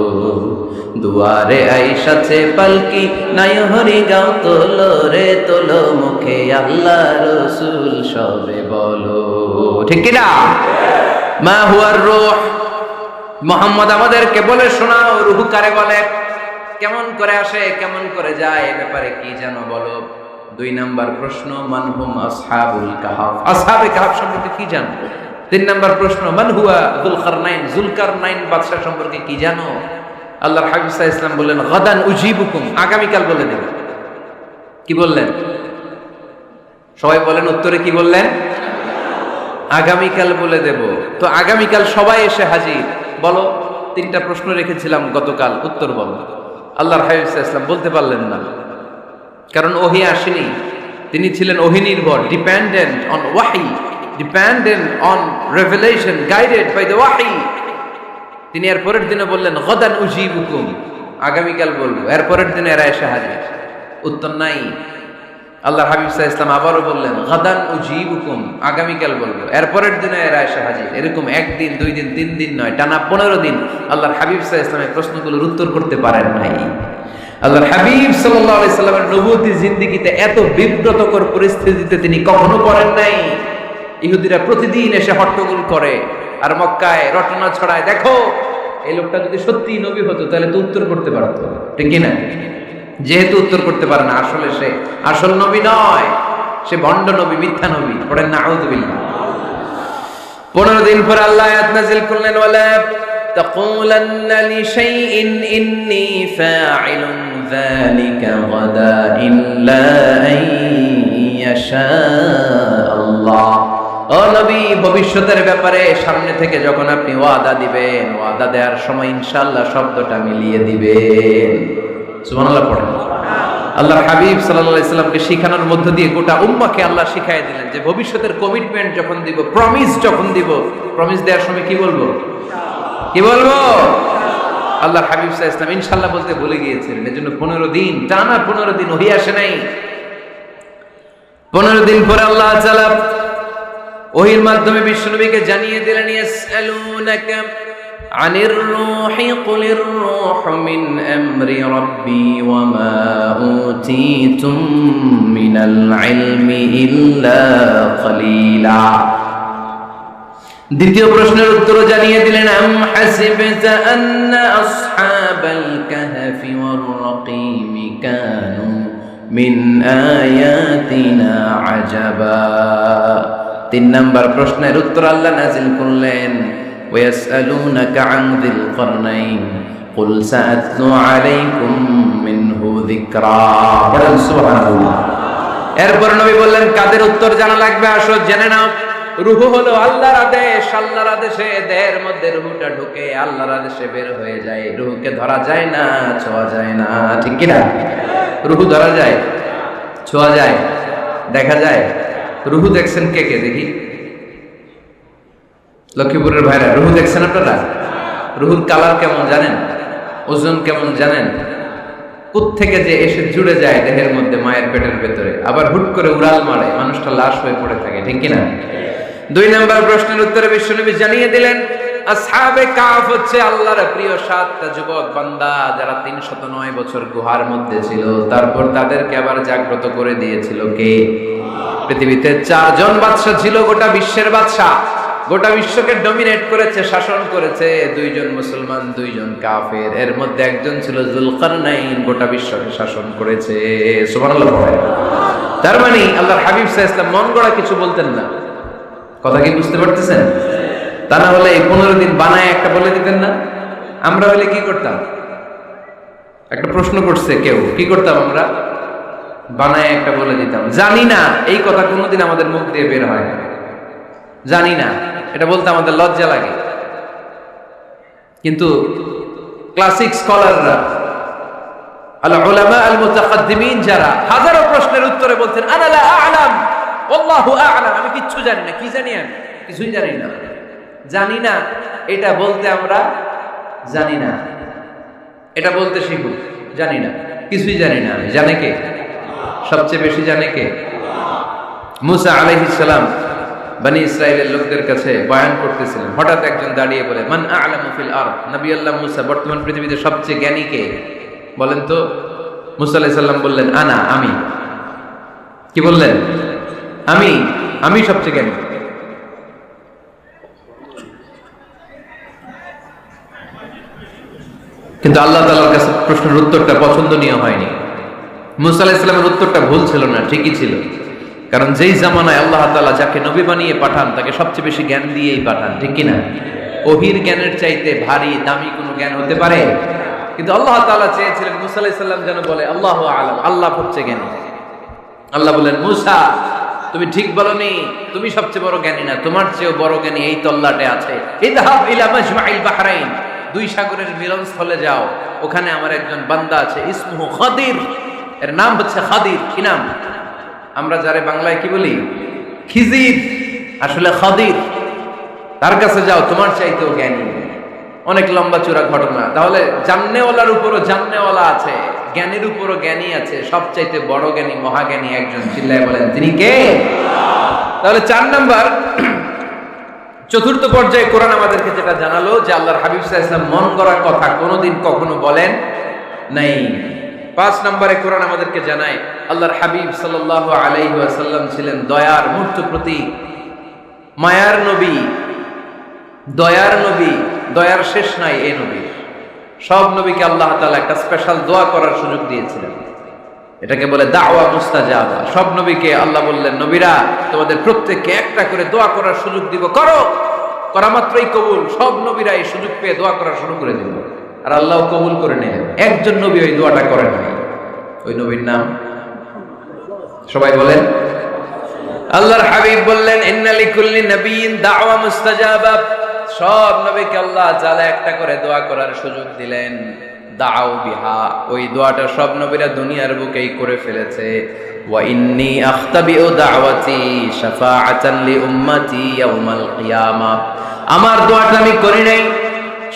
দুয়ারে আইসাছে পালকি নাই হরি গাও তোলো রে তোলো মুখে আল্লাহ রসুল সবে বলো, ঠিক কিনা? মা হুয়ার রূহ, মুহাম্মদ আমাদেরকে বলে শোনাও রূহ কারে বলে, কেমন করে আসে, কেমন করে যায়, এ ব্যাপারে কি জানো বলো। 2 নাম্বার প্রশ্ন মানহুম আসহাবুল কাহাফ, আসহাবে কাহাফ সম্পর্কে কি জানো? 3 নাম্বার প্রশ্ন মান হুয়া যুলকারনাইন, যুলকারনাইন বাদশা সম্পর্কে কি জানো? আল্লাহর হাবিব সাল্লাল্লাহু আলাইহি ওয়াসাল্লাম বললেন গাদান উজিবুকুম, আগামীকাল বলে দেব। কি বললেন? সবাই বলেন উত্তরে কি বললেন? আগামীকাল বলে দেব। তো আগামীকাল সবাই এসে হাজির। বলো, 3টা প্রশ্ন রেখেছিলাম গতকাল, উত্তর বলো। আল্লাহর হাবিব সাল্লাল্লাহু আলাইহি ওয়াসাল্লাম বলতে পারলেন না, কারণ ওহী আসেনি। তিনি ছিলেন ওহী নির্ভর, ডিপেন্ডেন্ট অন ওয়াহি, dependent on revelation, guided by the ওয়াহি। তিনি এর পরের দিনে বললেন গাদান উজিবুকুম, আগামীকাল বলবো। এর পরের দিনে এরা এসে হাজির, উত্তর নাই। আল্লাহর হাবিব সাল্লাল্লাহু আলাইহি ওয়াসাল্লাম আবারও বললেন গাদান উজিবুকুম, আগামীকাল বলবো। এর পরের দিনে এরা এসে হাজির। এরকম 1 দিন 2 দিন 3 দিন নয়, টানা 15 দিন আল্লাহর হাবিব সাল্লাল্লাহু আলাইহি ওয়াসাল্লাম এই প্রশ্নগুলোর উত্তর করতে পারেন নাই। আল্লাহর হাবিব সাল্লাল্লাহু আলাইহি সাল্লামের নবুয়তী জিন্দেগিতে এত বিব্রতকর পরিস্থিতিতে তিনি কখনো পড়েন নাই। ইহুদিরা প্রতিদিন এসে হট্টগোল করে আর মক্কায় রটনা ছড়ায়, দেখো এই লোকটা যদি সত্যি নবী হতো তাহলে তো উত্তর করতে পারতো, ঠিক কি না? যেহেতু উত্তর করতে পারে না, আসলে সে আসল নবী নয়, সে ভণ্ড নবী, মিথ্যা নবী। পড়েন নাউযুবিল্লাহ। 15 দিন পর আল্লাহ আয়াত নাযিল করলেন ওয়ালা তাকুলান্না লিশাইইন ইন্নী ফাইলুন যালিকা গাদা ইল্লা আন ইয়াশা আল্লাহ। ও নবী, ভবিষ্যতের ব্যাপারে সামনে থেকে যখন আপনি ওয়াদা দিবেন, ওয়াদা দেওয়ার সময় ইনশাআল্লাহ শব্দটা মিলিয়ে দিবেন। সুবহানাল্লাহ পড়েন। আল্লাহর হাবিব সাল্লাল্লাহু আলাইহি সাল্লামকে শিখানোর মধ্য দিয়ে গোটা উম্মাহকে আল্লাহ শিখাই দিলেন যে ভবিষ্যতের কমিটমেন্ট যখন দিব, প্রমিস যখন দিব, প্রমিস দেওয়ার সময় কি বলবো? কি বলবো? আল্লাহর হাবিব সাল্লাল্লাহু আলাইহি সাল্লাম ইনশাআল্লাহ বলতে ভুলে গিয়েছিলেন। এজন্য 15 দিন টানা 15 দিন ওহী আসে নাই। 15 দিন পরে আল্লাহ তাআলা ওহীর মাধ্যমে বিশ্বনবীকে জানিয়ে দিলেন ইয়াসআলুনাকা আনির রূহি কুলির রূহু মিন আমরি রাব্বি ওয়া মা উতীতুম মিনাল ইলমি ইল্লা কলিলা। দ্বিতীয় প্রশ্নের উত্তর জানিয়ে দিলেন আম হাসিবতা আন্না আসহাবাল কাহফি ওয়ার রাকিম কানু মিন আয়াতিনা আজাবা। 3 নাম্বার প্রশ্নের উত্তর আল্লাহ নাযিল করলেন ওয়াসআলুনাকা আন যিল করনাইন কুল সাআতলু আলাইকুম মিনহু যিকরা। বলেন সুবহানাল্লাহ। এরপর নবী বললেন কাদের উত্তর জানা লাগবে, আসো জেনে নাও। রূহ হলো আল্লাহর আদেশ, আল্লাহর আদেশে দেহের মধ্যে রূহটা ঢুকে আল্লাহর আদেশে বের হয়ে যায়। রূহকে ধরা যায় না, ছোঁয়া যায় না, ঠিক কি না? রূহ ধরা যায়, ছোঁয়া যায়, দেখা যায়। রূহ দেখছেন কে কে দেখি? লক্ষ্মীপুরের ভাইরা, রূহ দেখছেন আপনারা? রূহুর কালার কেমন জানেন? ওজন কেমন জানেন? কোত্থেকে যে এসে জুড়ে যায় দেহের মধ্যে, মায়ের পেটের ভেতরে, আবার হুট করে উড়াল মারে, মানুষটা লাশ হয়ে পড়ে থাকে, ঠিক কিনা? 2 নম্বর প্রশ্নের উত্তরে বিশ্বনবী জানিয়ে দিলেন আসহাবে কাহফ হচ্ছে আল্লাহর প্রিয় 7টা যুবক বান্দা যারা 309 বছর গুহার মধ্যে ছিল। তারপর তাদেরকে আবার জাগ্রত করে দিয়েছিল কে? পৃথিবীতে 4 জন বাদশা ছিল, গোটা বিশ্বের বাদশা, গোটা বিশ্বকে ডমিনেট করেছে, শাসন করেছে। 2 জন মুসলমান, 2 জন কাফের। এর মধ্যে একজন ছিল যুলকারনাইন, গোটা বিশ্বকে শাসন করেছে। সুবহানাল্লাহ। তার মানে আল্লাহর হাবিব সাল্লাল্লাহু আলাইহি ওয়াসাল্লাম মন গড়া কিছু বলতেন না। কথা কি বুঝতে পারতেছেন? তা না হলে এই 15 দিন বানায় একটা বলে দিতেন না? আমরা হলে কি করতাম? একটা প্রশ্ন করছে কেউ, কি করতাম আমরা? বানায় একটা বলে দিতাম। জানি না, এই কথা কোনোদিন আমাদের মুখ দিয়ে বের হয় না। জানি না, এটা বলতে আমাদের লজ্জা লাগে। কিন্তু ক্লাসিক স্কলাররা, আল উলামা আল মুতাকাদ্দিমিন, যারা হাজারো প্রশ্নের উত্তরে বলতেন আনা লা আ'লাম আল্লাহু আ'লাম, আমি কিচ্ছু জানি না। কি জানি? আমি কিছুই জানি না। জানি না এটা বলতে আমরা জানি না, এটা বলতে শিখুন। জানি না, কিছুই জানি না। আমি জানে কে? সবচেয়ে বেশি জানে কে? মুসা আলাইহিস সালাম বনি ইসরাইলের লোকদের কাছে বয়ান করতেছিলেন। হঠাৎ একজন দাঁড়িয়ে বলে মান আ'লামু ফিল আরদ, নবী আল্লাহ মুসা, বর্তমান পৃথিবীতে সবচেয়ে জ্ঞানী কে বলেন তো? মুসা আলাইহিস সালাম বললেন আনা, আমি। কি বললেন? আমি সবচেয়ে জ্ঞানী। কিন্তু আল্লাহ তাআলার কাছে প্রশ্নের উত্তরটা পছন্দনীয় হয়নি। মুসা আলাইহিস সালামের উত্তরটা ভুল ছিল না, ঠিকই ছিল। কারণ যেই জামানায় আল্লাহ তাআলা যাকে নবী বানিয়ে পাঠান তাকে সবচেয়ে বেশি জ্ঞান দিয়েই পাঠান, ঠিক কি না? ওহির জ্ঞানের চাইতে ভারী দামি কোনো জ্ঞান হতে পারে? কিন্তু আল্লাহ তাআলা চেয়েছিলেন মুসা আলাইহিস সালাম যেন বলে আল্লাহু আ'লাম, আল্লাহ হচ্ছে জ্ঞানী। আল্লাহ বলেন, মুসা তুমি ঠিক বলনি, তুমি সবচেয়ে বড় জ্ঞানী না, তোমার চেয়েও বড় জ্ঞানী এই তল্লাটে আছে। ইযহাব ইলা মাজমাইল বাহরাইন, দুই সাগরের মিলনস্থলে যাও, ওখানে আমার একজন বান্দা আছে, ইসমুহু খাদির, এর নাম হচ্ছে খাদির। কি নাম? আমরা যারে বাংলায় কি বলি? খিজির, আসলে খাদির। তার কাছে যাও, তোমার চাইতেও জ্ঞানী। অনেক লম্বা চূড়া ঘটনা। তাহলে জান্নেওয়ালার উপরও জান্নেওয়ালা আছে, জ্ঞানের উপরও জ্ঞানী আছে, সবচাইতে বড় জ্ঞানী মহাজ্ঞানী একজন, চিল্লায় বলেন তিনি কে? তাহলে 4 নাম্বার, চতুর্থ পর্যায়ে কোরআন আমাদেরকে যেটা জানালো যে আল্লাহর হাবিব সাল্লাল্লাহু আলাইহি ওয়াসাল্লাম মন গড়া কথা কোনোদিন কখনো বলেন নাই। 5 নম্বরে কোরআন আমাদেরকে জানায় আল্লাহর হাবিব সাল্লাল্লাহু আলাইহি ওয়াসাল্লাম ছিলেন দয়ার মূর্ত প্রতীক, মায়ার নবী, দয়ার নবী, দয়ার শেষ নাই এই নবীর। সব নবীকে আল্লাহ তাআলা একটা স্পেশাল দোয়া করার সুযোগ দিয়েছিলেন, এটাকে বলে দাওয়া মুস্তাজাবা। সব নবীকে আল্লাহ বললেন, নবীরা তোমাদের প্রত্যেককে একটা করে দোয়া করার সুযোগ দিব, করো, করা মাত্রই কবুল। সব নবীরা এই সুযোগ পেয়ে দোয়া করা শুরু করে দিল, আর আল্লাহ কবুল করে নিলেন। একজন নবী ওই দোয়াটা করেন নাই। ওই নবীর নাম সবাই বলেন। আল্লাহর হাবিব বললেন, ইন্না লিকুল্লি নাবিয়্যিন দাওয়া মুস্তাজাবা। সব নবীকে আল্লাহ তাআলা একটা করে দোয়া করার সুযোগ দিলেন, দাও বিহা। ওই দোয়াটা সব নবীরা দুনিয়ার বুকেই করে ফেলেছে। ওয়া ইন্নী আখতাবিউ দাওয়াতি শাফাআতান লি উম্মতি ইয়াউমাল কিয়ামাহ। আমার দোয়াটা আমি করি নাই,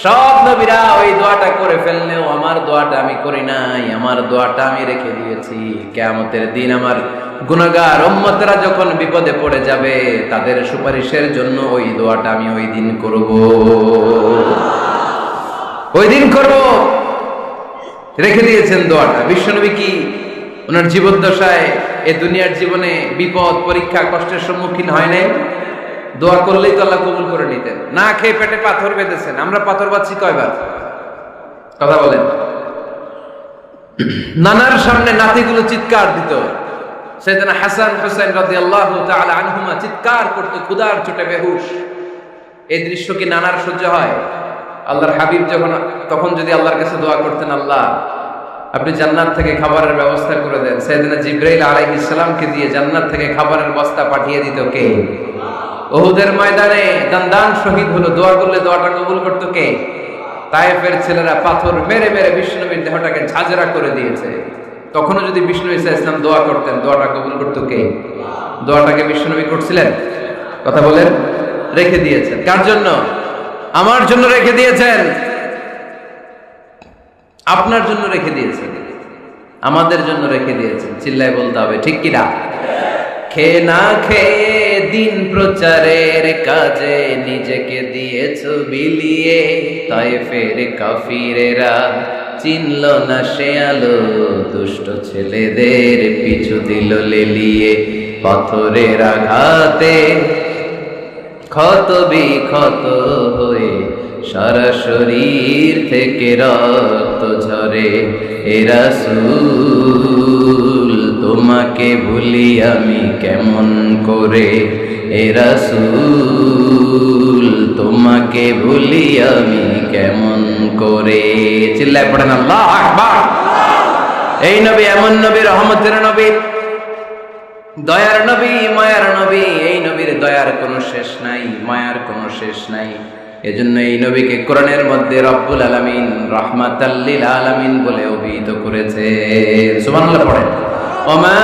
সব নবীরা ওই দোয়াটা করে ফেললেও আমার দোয়াটা আমি করি নাই। আমার দোয়াটা আমি রেখে দিয়েছি, কিয়ামতের দিন আমার গুনাহগার উম্মতরা যখন বিপদে পড়ে যাবে তাদের সুপারিশের জন্য ওই দোয়াটা আমি ওই দিন করব, ওই দিন করব। রেখে দিয়েছেন দোয়াটা। বিশ্বনবী কি ওনার জীবদ্দশায় এই দুনিয়ার জীবনে বিপদ, পরীক্ষা, কষ্টের সম্মুখীন হয় নাই? দোয়া করলেই তো আল্লাহ কবুল করে নিতেন। না খেয়ে পেটে পাথর বেঁধেছেন, আমরা পাথর বাঁধছি কয়বার? কথা বলেন। নানার সামনে নাতিগুলো চিৎকার দিত, সাইয়েদনা হাসান হুসাইন রাদিয়াল্লাহু তাআলা আনহুমা চিৎকার করত, ক্ষুধার চোটে বেহুশ। এই দৃশ্য কি নানার সহ্য হয়? আল্লাহর হাবিব যখন তখন যদি আল্লাহর কাছে দোয়া করতেন, আল্লাহ আপনি জান্নাত থেকে খাবারের ব্যবস্থা করে দেন, সাইয়েদনা জিবরাইল আলাইহিস সালামকে দিয়ে জান্নাত থেকে খাবারের বস্তা পাঠিয়ে দিত কে? উহুদের ময়দানে দান শহীদ হলো, দোয়া করলে দোয়াটা কবুল করতো কে? তায়েফের ছেলেরা পাথর মেরে মেরে বিষ্ণুনবীর দেহটাকে ঝাঁঝরা করে দিয়েছে। তখনও যদি বিষ্ণু ঈসা ইসলাম দোয়া করতেন, দোয়াটা কবুল করতো কে? দোয়াটাকে বিষ্ণুনবী করছিলেন? কথা বলেন। রেখে দিয়েছেন। কার জন্য? আমার জন্য রেখে দিয়েছেন, আপনার জন্য রেখে দিয়েছেন, আমাদের জন্য রেখে দিয়েছেন। চিল্লায় বলতে হবে ঠিক কিনা? খেয়ে না খেয়ে দিন প্রচারের কাজে নিজেকে দিয়েছ বিলিয়ে, তায়েফের কাফিরেরা চিনল না সে আলো, দুষ্ট ছেলেদের পিছু দিল লেলিয়ে। পাথরের আঘাতে ক্ষত বিক্ষত হয়ে সারা শরীর থেকে রক্ত ঝরে। এ রাসূল তোমাকে ভুলি আমি কেমন করে, এ রাসূল তোমাকে ভুলি আমি কেমন করে। চিল্লায় পড়েন আল্লাহু আকবার। এই নবী এমন নবী, রহমতের নবী, দয়ার নবী, মায়ার নবী। এই নবীর দয়ার কোনো শেষ নাই, মায়ার কোনো শেষ নাই। এজন্য এই নবীকে কোরআনের মধ্যে রব্বুল আলামিন রাহমাতাল লিল আলামিন বলে অভিহিত করেছে। সুবহানাল্লাহ পড়েন। ওমা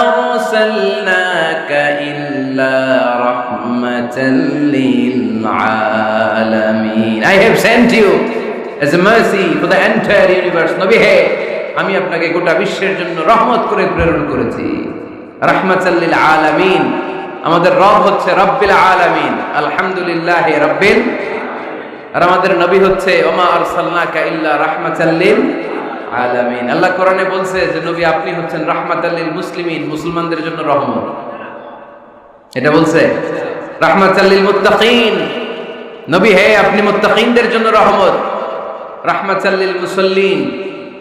আরসালনাকা ইল্লা রাহমাতাল লিল আলামিন। I have sent you as a mercy for the entire universe. নবী হে, আমি আপনাকে গোটা বিশ্বের জন্য রহমত করে প্রেরণ করেছি। রাহমাতাল লিল আলামিন। আমাদের রব হচ্ছে রব্বিল আলামিন, আলহামদুলিল্লাহি রাব্বিল। আর আমাদের নবী হচ্ছে ওমা আরসালনাকা ইল্লা রাহমাতাল লিল আলামিন। আল্লাহ কোরআনে বলছে যে নবী আপনি হচ্ছেন রাহমাতাল লিল মুসলিমিন, মুসলমানদের জন্য রহমত। এটা বলছে রাহমাতাল লিল মুত্তাকিন। নবী হে, আপনি মুত্তাকিনদের জন্য রহমত। রাহমাতাল লিল মুসাল্লিন,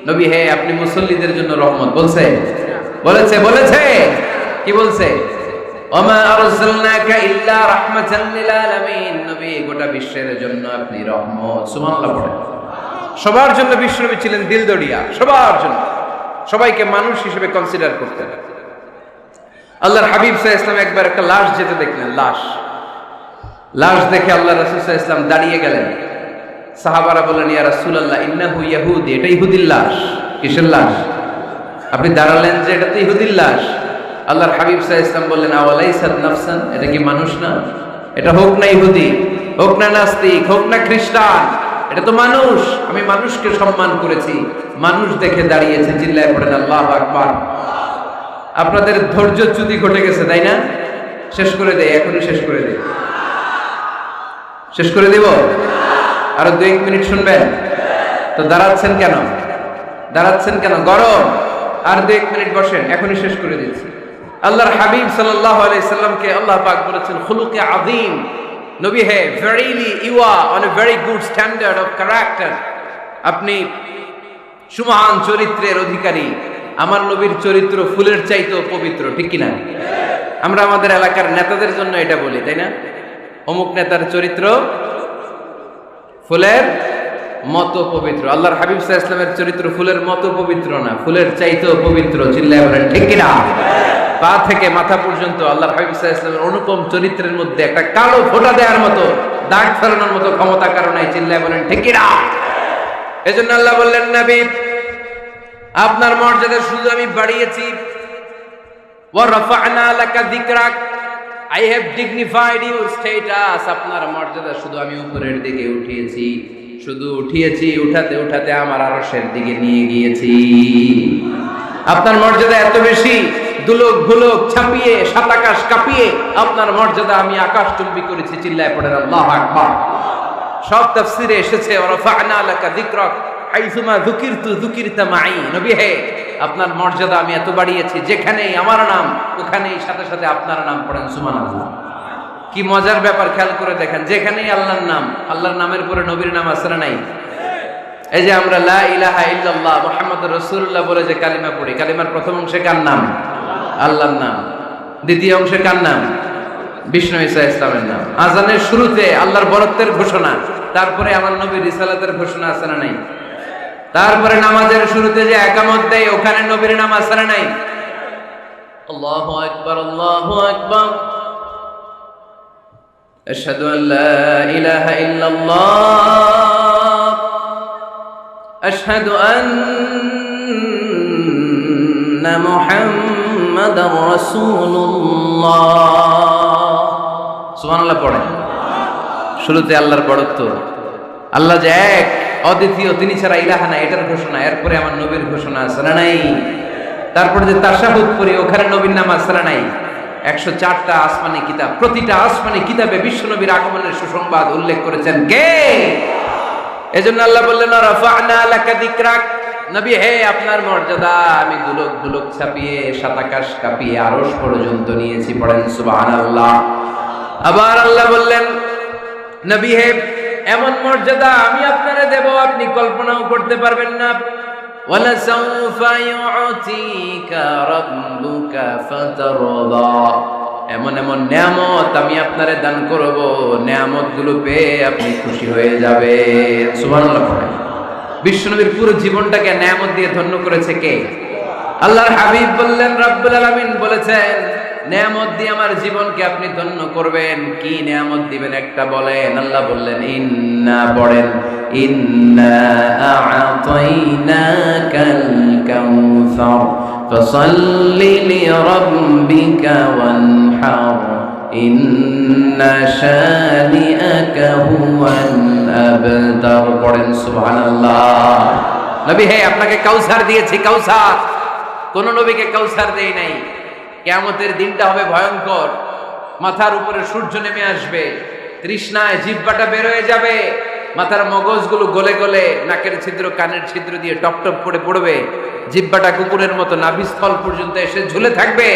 নবী হে আপনি মুসল্লিদের জন্য রহমত বলছে বলেছে বলেছে কি বলছে ওমা আরসালনাকা ইল্লা রাহমাতাল লিল আলামিন নবী গোটা বিশ্বের জন্য আপনি রহমত সুবহানাল্লাহ পড়েন সবার জন্য বিশ্বনবী ছিলেন দিলদরিয়া সবার জন্য সবাইকে মানুষ হিসেবে কনসিডার করতেন আল্লাহর হাবিব সাল্লাল্লাহু আলাইহি ওয়াসাল্লাম একবার একটা লাশ যেতে দেখলেন লাশ দেখে আল্লাহ রাসূল সাল্লাল্লাহু আলাইহি ওয়াসাল্লাম দাঁড়িয়ে গেলেন সাহাবারা বললেন ইয়া রাসূলুল্লাহ ইন্নাহু ইয়াহুদি এটা ইহুদির লাশ কিসের লাশ আপনি দাঁড়ালেন যে এটা তো ইহুদির লাশ আল্লাহর হাবিব সাল্লাল্লাহু আলাইহি ওয়াসাল্লাম বললেন আওয়ালাইসাত নাফসান এটা কি মানুষ না এটা হোক না ইহুদি হোক না নাস্তিক হোক না খ্রিস্টান এটা তো মানুষ আমি মানুষকে সম্মান করেছি মানুষ দেখে দাঁড়িয়েছে চিল্লায় পড়েন আল্লাহু আকবার আপনাদের ধৈর্যচ্যুতি ঘটে গেছে তাই না শেষ করে দেয় এখনই শেষ করে দেয় শেষ করে দিব আরো 2 মিনিট শুনবেন তো দাঁড়াচ্ছেন কেন গরম আর 2 মিনিট বসেন এখনই শেষ করে দিচ্ছি আল্লাহর হাবিব সাল্লাল্লাহু আলাইহি সাল্লামকে আল্লাহ পাক বলেছেন খুলুকে আযীম নবী হে verily you are on a very good standard of character আপনি সুমহান চরিত্রের অধিকারী আমার নবীর চরিত্র ফুলের চাইতেও পবিত্র ঠিক কি না আমরা আমাদের এলাকার নেতাদের জন্য এটা বলি তাই না অমুক নেতার চরিত্র ফুলের মতো পবিত্র আল্লাহর হাবিব সাল্লাল্লাহু আলাইহি ওয়াসাল্লামের চরিত্র ফুলের মতো পবিত্র না ফুলের চাইতেও পবিত্র চিল্লায় বলেন ঠিক কি না পা থেকে মাথা পর্যন্ত আল্লাহর হাবিব সাল্লাল্লাহু আলাইহি ওয়াসাল্লামের অনুপম চরিত্রের মধ্যে একটা কালো ফোঁটা দেওয়ার মতো দাগ ফেলানোর মতো ক্ষমতা কারো নাই চিল্লায় বলেন ঠিক কি না এজন্য আল্লাহ বললেন নবী আপনার মর্যাদা শুধু আমি বাড়িয়েছি ওয়া রাফা'না লাকা যিকরাক I have dignified your status আপনার মর্যাদা শুধু আমি উপরের দিকে উঠিয়েছি শুধু উঠিয়েছি উঠাতে উঠাতে আমার আরশের দিকে নিয়ে গিয়েছি আপনার মর্যাদা এত বেশি দুলক ভুলক ছাপিয়ে সাত আকাশ কাঁপিয়ে আপনার মর্যাদা আমি আকাশচুম্বী করেছি চিল্লায় পড়েন আল্লাহু আকবার সব তাফসীরে এসেছে ওয়া রাফা'না লাকা যিকরাক হাইসুমা যুকিরতু যুকিরতা মাই নবী হে আপনার মর্যাদা আমি এত বাড়িয়েছি যেখানেই আমার নাম ওখানেই সাথে সাথে আপনার নাম পড়েন সুবহানাল্লাহ কি মজার ব্যাপার খেয়াল করে দেখেন যেখানেই আল্লাহর নামের পরে নবীর নাম আছে না নাই এই যে আমরা লা ইলাহা ইল্লাল্লাহ মুহাম্মাদুর রাসূলুল্লাহ বলে যে কালিমা পড়ি কালিমার প্রথম অংশে কার নাম আল্লাহর নাম দ্বিতীয় অংশে কার নাম বিষ্ণু ঈসা ইসলামের নাম আজানের শুরুতে আল্লাহর বরত্বের ঘোষণা তারপরে আমার নবীর রিসালাতের ঘোষণা আছে না নাই তারপরে নামাজের শুরুতে যে একামত দেয় ওখানে নবীর নাম আছে না নাই আল্লাহু আকবার আশহাদু আল লা ইলাহা ইল্লাল্লাহ আশহাদু আন্না মুহাম্মাদার রাসূলুল্লাহ সুবহানাল্লাহ পড়েন শুরুতে আল্লাহর বড়ত্ব আল্লাহ যে এক অদ্বিতীয় তিনি ছাড়া ইলাহা নাই এটার ঘোষণা এরপরে আমার নবীর ঘোষণা আছে না নাই তারপরে যে তাশাহুদ পড়ি ওখানে নবীর নাম আছে না নাই 104টা আসমানি কিতাব প্রতিটা আসমানি কিতাবে বিশ্ব নবীর আগমনের সুসংবাদ উল্লেখ করেছেন কে এজন্য আল্লাহ বললেন রাফা'না লাকা যিকরাক নবী হে আপনার মর্যাদা আমি দুলক দুলক ছাপিয়ে সাত আকাশ কাঁপিয়ে আরশ পর্যন্ত নিয়েছি পড়েন সুবহানাল্লাহ আবার আল্লাহ বললেন নবী হে এমন মর্যাদা আমি আপনারে দেব আপনি কল্পনাও করতে পারবেন না ওয়ালা সাউফা ইউতিকা রাব্বুকা ফাতারদা এমন এমন নিয়ামত আমি আপনারে দান করব নিয়ামতগুলো পেয়ে আপনি খুশি হয়ে যাবেন সুবহানাল্লাহ বিশ্বনবীর পুরো জীবনটাকে নিয়ামত দিয়ে ধন্য করেছে কে আল্লাহর হাবিব বললেন রব্বুল আলামিন বলেছেন নিয়ামত দিয়ে আমার জীবনকে আপনি ধন্য করবেন কি নিয়ামত দিবেন একটা বলেন আল্লাহ বললেন ইন্না পড়েন ইন্না আ'তাইনাকাল কাউসার ফাসাল্লি লিরাব্বিকা ওয়ানহার ইন্না শানিআকা হুয়াল আবতার পড়েন সুবহানাল্লাহ নবী হে আপনাকে কাউসার দিয়েছি কাউসার কোন নবীকে কাউসার দেই নাই কিয়ামতের দিনটা হবে ভয়ঙ্কর মাথার উপরে সূর্য নেমে আসবে তৃষ্ণায় জিহ্বাটা বের হয়ে যাবে মাথার মগজগুলো গলে গলে নাকের ছিদ্র কানের ছিদ্র দিয়ে টপ টপ করে পড়বে জিহ্বাটা কুকুরের মতো নাভিস্থল পর্যন্ত এসে ঝুলে থাকবে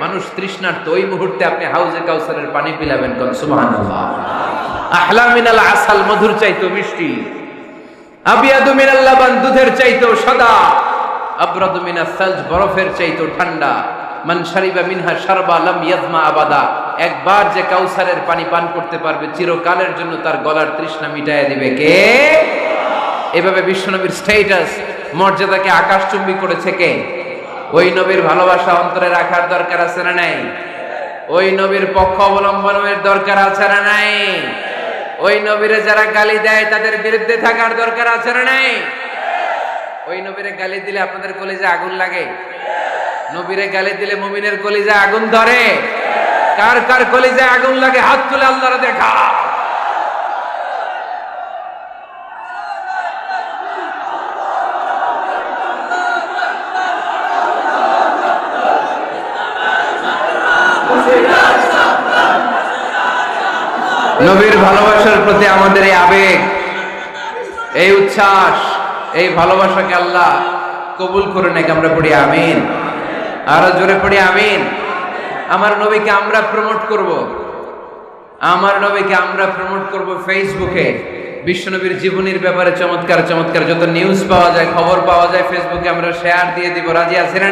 মানুষ তৃষ্ণার্ত ওই মুহূর্তে আপনি হাউজে কাউসারের পানি পিলাবেন কোন সুবহানাল্লাহ আহলা মিনাল আসাল মধুর চাইতো মিষ্টি আবিয়াদু মিনাল লাবান, দুধের চাইতেও সাদা। আবরাদু মিনাস সালজ, বরফের চাইতেও ঠান্ডা। মান শারিবা মিনহা শারবা লাম ইয়াজমা আবাদা, একবার যে কাউসারের পানি পান করতে পারবে চিরকালের জন্য তার গলার তৃষ্ণা মিটাইয়া দিবে কে? এভাবে বিশ্বনবীর স্ট্যাটাস, মর্যাদাকে আকাশচুম্বী করেছে কে? ওই নবীর ভালোবাসা অন্তরে রাখার দরকার আছে না নাই? ওই নবীর পক্ষ অবলম্বনের দরকার আছে না নাই? ওই নবীরে যারা গালি দেয় তাদের বিরুদ্ধে থাকার দরকার আছে না নাই? ওই নবীরে গালি দিলে আপনাদের কলিজা আগুন লাগে? নবীরে গালি দিলে মুমিনের কলিজা আগুন ধরে? কার কার কলিজা আগুন লাগে হাত তুলে আল্লাহরে দেখা। নবীর ভালোবাসার প্রতি আমাদের এই আবেগ, এই উচ্ছ্বাস, এই ভালোবাসাকে আল্লাহ কবুল করে নেক। আমরা পড়ি আমিন, আরো জোরে পড়ি আমিন। আমার নবীকে আমরা প্রমোট করব, আমার নবীকে আমরা প্রমোট করব ফেসবুকে। বিশ্বনবীর জীবনীর ব্যাপারে চমৎকার চমৎকার যত নিউজ পাওয়া যায়, খবর পাওয়া যায়, ফেসবুকে আমরা শেয়ার দিয়ে দিব। রাজি আছেন না?